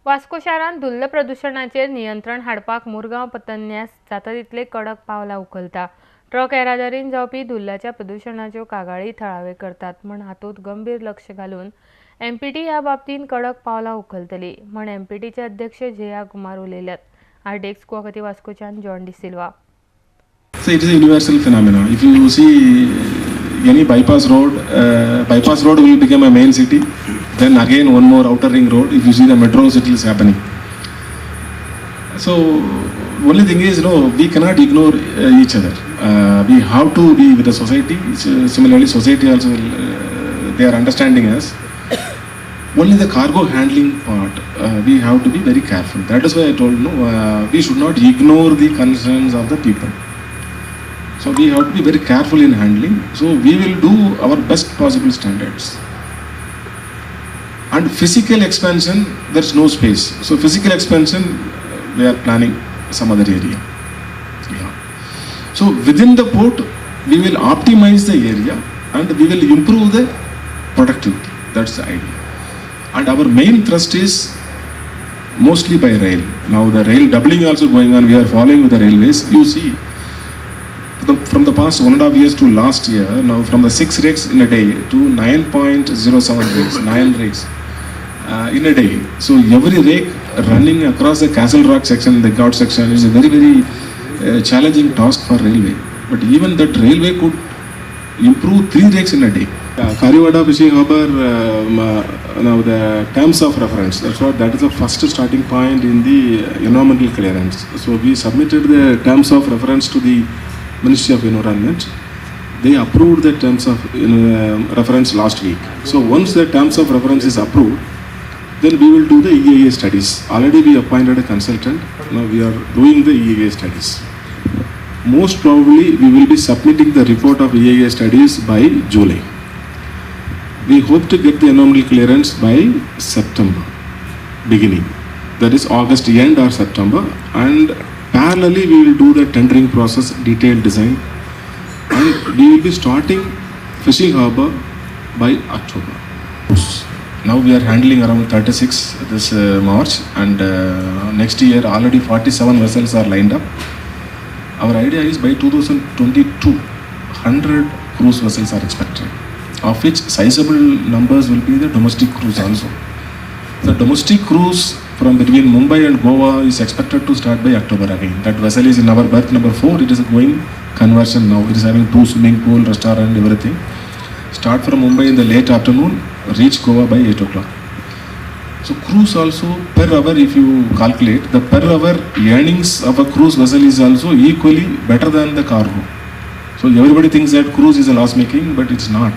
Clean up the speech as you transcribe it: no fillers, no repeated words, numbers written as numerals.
Vasco शारांत धुल्ल प्रदूषणाचेर नियंत्रण हाडपाक मुरगांव पतन्यास जाता तितले कडक पावलां उखलता. ट्रक येरादारीन जावपी धुल्लाच्या प्रदूषणाच्यो कागाळी थळावे करतात म्हण हातूंत गंभीर लक्ष घालून एमपीटी ह्या बाबतींत कडक पावलां उखलतली म्हण एमपीटीचे अध्यक्ष जे.आर. कुमार उलयल्यात. आरडेक्स गुवाहाटी वास्कोच्यान John D'Silva. So it is a universal phenomena. If you see any bypass road will become a main city. Then again one more outer ring road. If you see the metro city is happening. So only thing is, we cannot ignore each other. We have to be with the society. Similarly, society also they are understanding us. Only the cargo handling part, we have to be very careful. That is why I told we should not ignore the concerns of the people. So we have to be very careful in handling. So we will do our best possible standards. And physical expansion, there is no space. So physical expansion, we are planning some other area. Yeah. So within the port, we will optimize the area and we will improve the productivity. That's the idea. And our main thrust is mostly by rail. Now the rail doubling also going on. We are following with the railways. You see, from the past 1.5 years to last year, now from the 6 rakes in a day to 9.07 rakes, 9 rakes in a day. So every rake running across the Castle Rock section, the Ghat section is a very, very challenging task for railway. But even that railway could improve 3 rakes in a day. Kariwada Fishing Harbour, now the terms of reference, that is the first starting point in the environmental clearance. So we submitted the terms of reference to the Ministry of Environment. They approved the terms of reference last week. So once the terms of reference is approved, then we will do the EIA studies. Already we appointed a consultant. Now we are doing the EIA studies. Most probably we will be submitting the report of EIA studies by July. We hope to get the environmental clearance by September beginning. That is August end or September. And parallelly we will do the tendering process, detailed design. And we will be starting fishing harbour by October. Now we are handling around 36 this March, and next year already 47 vessels are lined up. Our idea is by 2022, 100 cruise vessels are expected, of which sizable numbers will be the domestic cruise also. The domestic cruise from between Mumbai and Goa is expected to start by October again. That vessel is in our berth number 4. It is going conversion now. It is having 2 swimming pool, restaurant, everything. Start from Mumbai in the late afternoon, reach Goa by 8 o'clock. So cruise also per hour, if you calculate, the per hour earnings of a cruise vessel is also equally better than the cargo. So everybody thinks that cruise is a loss making, but it's not.